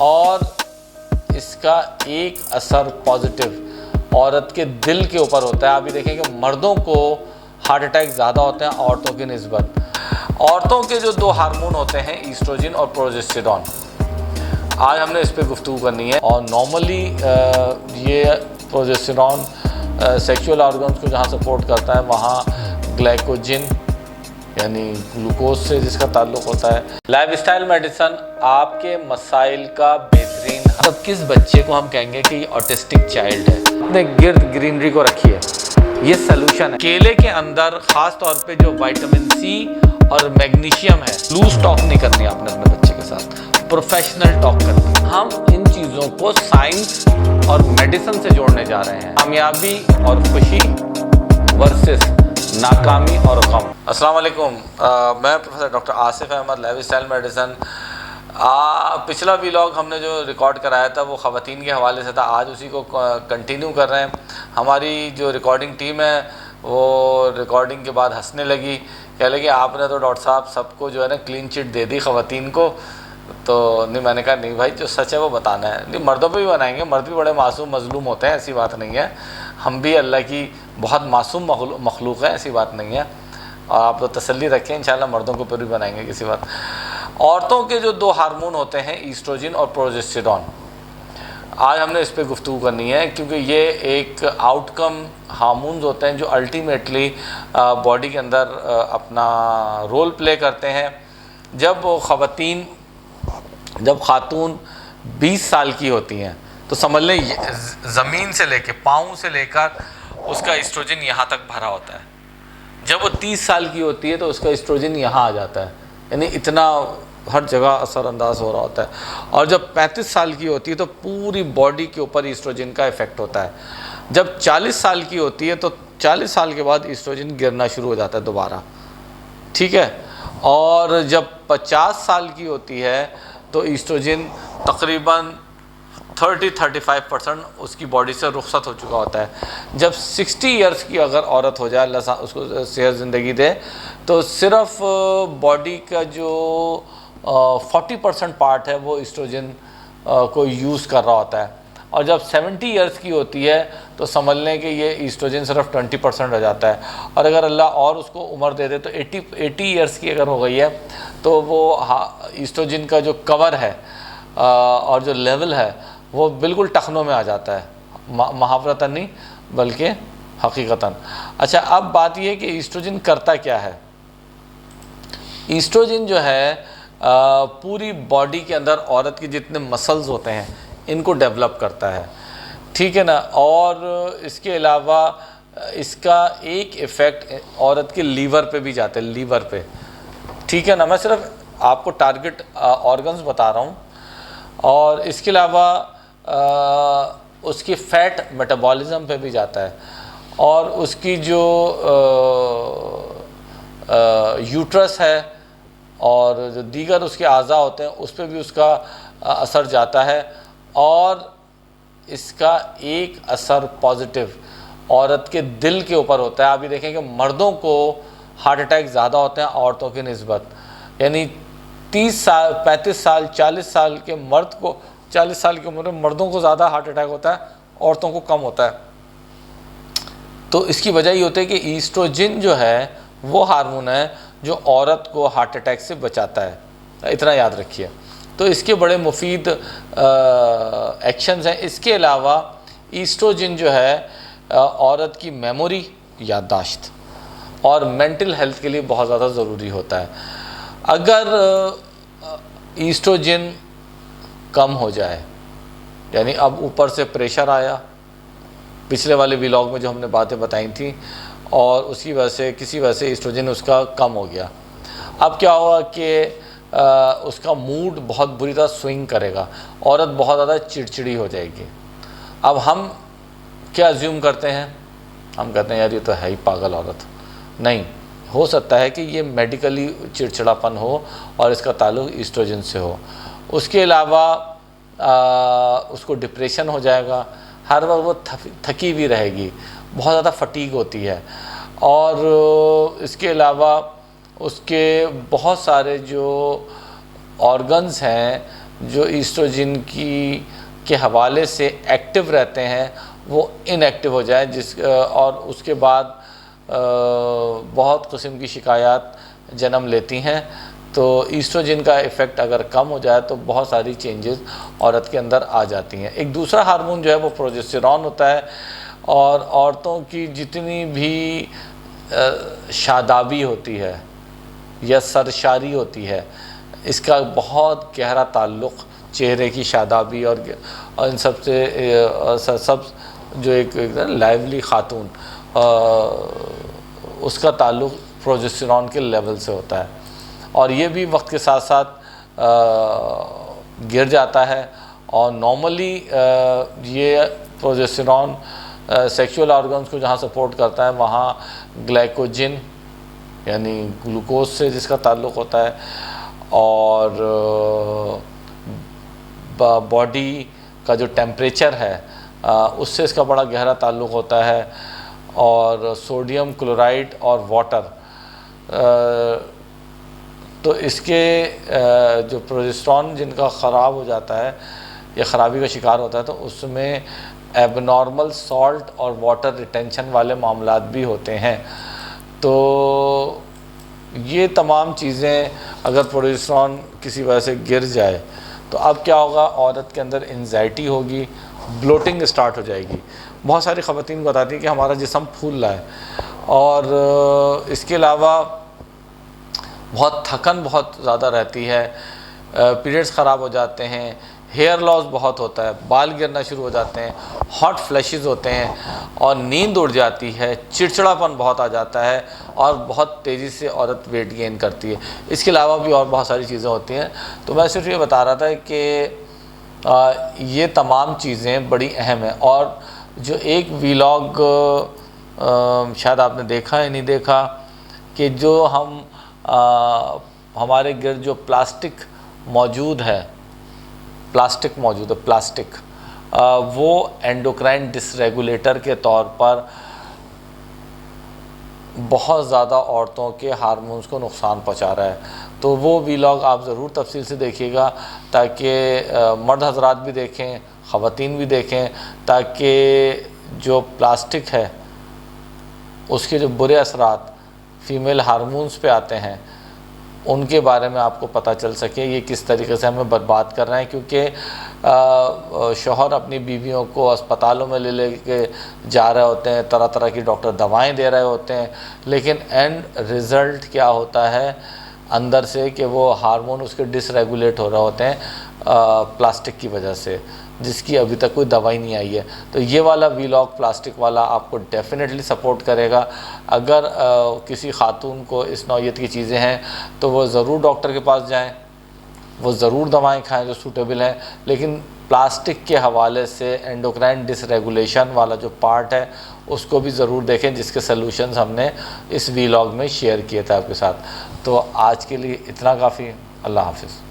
और इसका एक असर पॉजिटिव औरत के दिल के ऊपर होता है। आप ये देखें कि मर्दों को हार्ट अटैक ज़्यादा होते हैं औरतों की निस्बत। औरतों के जो दो हार्मोन होते हैं ईस्ट्रोजन और प्रोजेस्टेरॉन, आज हमने इस पर गुफ्तगू करनी है। और नॉर्मली ये प्रोजेस्टेरॉन सेक्सुअल ऑर्गन्स को जहाँ सपोर्ट करता है वहाँ ग्लाइकोजन यानी ग्लूकोज से जिसका ताल्लुक होता है। लाइफस्टाइल मेडिसिन आपके मसाइल का बेहतरीन। अब किस बच्चे को हम कहेंगे कि ऑटिस्टिक चाइल्ड है, अपने गिर्द ग्रीनरी को रखिए, ये सोल्यूशन है। केले के अंदर खास तौर पे जो विटामिन सी और मैग्नीशियम है, लूज टॉक नहीं करनी आपने अपने बच्चे के साथ, प्रोफेशनल टॉक करनी। हम इन चीज़ों को साइंस और मेडिसिन से जोड़ने जा रहे हैं। कामयाबी और खुशी वर्सेस नाकामी और गम। अस्सलाम वालेकुम, मैं professor doctor Asif Ahmad, lifestyle medicine. पिछला व्लॉग हमने जो रिकॉर्ड कराया था वो ख़वातीन के हवाले से था, आज उसी को कंटिन्यू कर रहे हैं। हमारी जो रिकॉर्डिंग टीम है वो रिकॉर्डिंग के बाद हंसने लगी, कह लगी आपने तो डॉक्टर साहब सबको जो है ना क्लीन चिट दे दी ख़वातीन को। तो नहीं, मैंने कहा नहीं भाई, जो सच है वो बताना है। नहीं, मर्दों पे भी बनाएंगे, मर्द भी बड़े मासूम मजलूम होते हैं, ऐसी बात नहीं है। हम भी अल्लाह की बहुत मासूम मखलूक है, ऐसी बात नहीं है। और आप तो तसल्ली रखें, इंशाल्लाह मर्दों को पूरी बनाएंगे किसी बात। औरतों के जो दो हार्मोन होते हैं ईस्ट्रोजन और प्रोजेस्टेरॉन, आज हमने इस पर गुफ्तगू करनी है, क्योंकि ये एक आउटकम हार्मोन्स होते हैं जो अल्टीमेटली बॉडी के अंदर अपना रोल प्ले करते हैं। जब ख़ातून 20 साल की होती हैं तो समझ लें ज़मीन से लेके पाँव से लेकर उसका ईस्ट्रोजन यहाँ तक भरा होता है। जब वो 30 साल की होती है तो उसका ईस्ट्रोजन यहाँ आ जाता है, यानी इतना हर जगह असरअंदाज हो रहा होता है। और जब 35 साल की होती है तो पूरी बॉडी के ऊपर ईस्ट्रोजन का इफ़ेक्ट होता है। जब 40 साल की होती है तो 40 साल के बाद ईस्ट्रोजन गिरना शुरू हो जाता है दोबारा, ठीक है। और जब 50 साल की होती है तो ईस्ट्रोजन तकरीबन 30-35% उसकी बॉडी से रुखसत हो चुका होता है। जब 60 इयर्स की अगर औरत हो जाए, अल्लाह उसको सेहत ज़िंदगी दे, तो सिर्फ बॉडी का जो 40% पार्ट है वो ईस्ट्रोजन को यूज़ कर रहा होता है। और जब 70 इयर्स की होती है तो समझ लें कि ये ईस्ट्रोजन सिर्फ 20% रह जाता है। और अगर अल्लाह और उसको उम्र दे दे तो 80 इयर्स की अगर हो गई है तो वो ईस्ट्रोजन का जो कवर है और जो लेवल है वो बिल्कुल टखनों में आ जाता है, महावरतन नहीं बल्कि हकीकतन। अच्छा, अब बात ये है कि ईस्ट्रोजन करता क्या है। ईस्ट्रोजन जो है पूरी बॉडी के अंदर औरत के जितने मसल्स होते हैं इनको डेवलप करता है, ठीक है ना। और इसके अलावा इसका एक इफ़ेक्ट औरत के लीवर पे भी जाता है, लीवर पे, ठीक है ना। मैं सिर्फ आपको टारगेट ऑर्गन्स बता रहा हूँ। और इसके अलावा उसकी फ़ैट मेटाबॉलिज्म पे भी जाता है। और उसकी जो यूट्रस है और जो दीगर उसके आज़ा होते हैं उस पर भी उसका असर जाता है। और इसका एक असर पॉजिटिव औरत के दिल के ऊपर होता है। आप ये देखें कि मर्दों को हार्ट अटैक ज़्यादा होते हैं औरतों की निस्बत, यानी 30 साल 35 साल 40 साल के मर्द को 40 साल की उम्र में मर्दों को ज़्यादा हार्ट अटैक होता है, औरतों को कम होता है। तो इसकी वजह ये होती है कि ईस्ट्रोजन जो है वो हार्मोन है जो औरत को हार्ट अटैक से बचाता है, इतना याद रखिए। तो इसके बड़े मुफीद एक्शंस हैं। इसके अलावा ईस्ट्रोजन जो है औरत की मेमोरी, याददाश्त और मेंटल हेल्थ के लिए बहुत ज़्यादा ज़रूरी होता है। अगर ईस्ट्रोजन कम हो जाए, यानी अब ऊपर से प्रेशर आया, पिछले वाले व्लॉग में जो हमने बातें बताई थी, और उसकी वजह से किसी वजह से ईस्ट्रोजन उसका कम हो गया, अब क्या होगा कि उसका मूड बहुत बुरी तरह स्विंग करेगा, औरत बहुत ज़्यादा चिड़चिड़ी हो जाएगी। अब हम क्या अज्यूम करते हैं, हम कहते हैं यार ये तो है ही पागल औरत। नहीं, हो सकता है कि ये मेडिकली चिड़चिड़ापन हो और इसका ताल्लुक ईस्ट्रोजन से हो। उसके अलावा उसको डिप्रेशन हो जाएगा, हर वक्त वो थकी हुई रहेगी, बहुत ज़्यादा फटीग होती है। और इसके अलावा उसके बहुत सारे जो ऑर्गन्स हैं जो ईस्ट्रोजन के हवाले से एक्टिव रहते हैं वो इनएक्टिव हो जाए, और उसके बाद बहुत किस्म की शिकायत जन्म लेती हैं। तो ईस्ट्रोजन का इफ़ेक्ट अगर कम हो जाए तो बहुत सारी चेंजेस औरत के अंदर आ जाती हैं। एक दूसरा हार्मोन जो है वो प्रोजेस्टेरॉन होता है, और औरतों की जितनी भी शादाबी होती है या सरशारी होती है, इसका बहुत गहरा ताल्लुक़ चेहरे की शादाबी और इन सब से सब जो एक लाइवली खातून उसका ताल्लुक़ प्रोजेस्टेरॉन के लेवल से होता है, और ये भी वक्त के साथ साथ गिर जाता है। और नॉर्मली ये प्रोजेस्टेरॉन सेक्सुअल ऑर्गन्स को जहाँ सपोर्ट करता है वहाँ ग्लाइकोजन यानी ग्लूकोज से जिसका ताल्लुक़ होता है, और बॉडी का जो टेम्परेचर है उससे इसका बड़ा गहरा ताल्लुक़ होता है, और सोडियम क्लोराइड और वाटर। तो इसके जो प्रोजेस्टेरॉन जिनका ख़राब हो जाता है या ख़राबी का शिकार होता है तो उसमें एबनॉर्मल सॉल्ट और वाटर रिटेंशन वाले मामलात भी होते हैं। तो ये तमाम चीज़ें अगर प्रोजेस्टेरॉन किसी वजह से गिर जाए तो अब क्या होगा, औरत के अंदर एंजाइटी होगी, ब्लोटिंग स्टार्ट हो जाएगी। बहुत सारी ख़वातीन बताती हैं कि हमारा जिस्म फूल रहा है, और इसके अलावा बहुत थकन बहुत ज़्यादा रहती है, पीरियड्स ख़राब हो जाते हैं, हेयर लॉस बहुत होता है, बाल गिरना शुरू हो जाते हैं, हॉट फ्लैशेस होते हैं, और नींद उड़ जाती है, चिड़चिड़ापन बहुत आ जाता है, और बहुत तेज़ी से औरत वेट गेन करती है। इसके अलावा भी और बहुत सारी चीज़ें होती हैं। तो मैं सिर्फ ये बता रहा था कि ये तमाम चीज़ें बड़ी अहम हैं। और जो एक वीलॉग शायद आपने देखा या नहीं देखा कि जो हमारे गिर्द जो प्लास्टिक मौजूद है, वो एंडोक्राइन डिसरेगुलेटर के तौर पर बहुत ज़्यादा औरतों के हार्मोन्स को नुकसान पहुंचा रहा है। तो वो वीलॉग आप ज़रूर तफसील से देखिएगा, ताकि मर्द हजरात भी देखें, ख़वातीन भी देखें, ताकि जो प्लास्टिक है उसके जो बुरे असरात फ़ीमेल हार्मोन्स पे आते हैं उनके बारे में आपको पता चल सके ये किस तरीके से हमें बर्बाद कर रहे हैं। क्योंकि शौहर अपनी बीवियों को अस्पतालों में ले के जा रहे होते हैं, तरह तरह की डॉक्टर दवाएं दे रहे होते हैं, लेकिन एंड रिज़ल्ट क्या होता है अंदर से कि वो हार्मोन उसके डिसरेगुलेट हो रहे होते हैं प्लास्टिक की वजह से, जिसकी अभी तक कोई दवाई नहीं आई है। तो ये वाला वीलॉग प्लास्टिक वाला आपको डेफिनेटली सपोर्ट करेगा। अगर किसी खातून को इस नौइयत की चीज़ें हैं तो वो ज़रूर डॉक्टर के पास जाएं, वो ज़रूर दवाएं खाएं जो सूटेबल हैं, लेकिन प्लास्टिक के हवाले से एंडोक्राइन डिसरेगुलेशन वाला जो पार्ट है उसको भी ज़रूर देखें, जिसके सलूशंस हमने इस वीलॉग में शेयर किए थे आपके साथ। तो आज के लिए इतना काफ़ी। अल्लाह हाफ़िज़।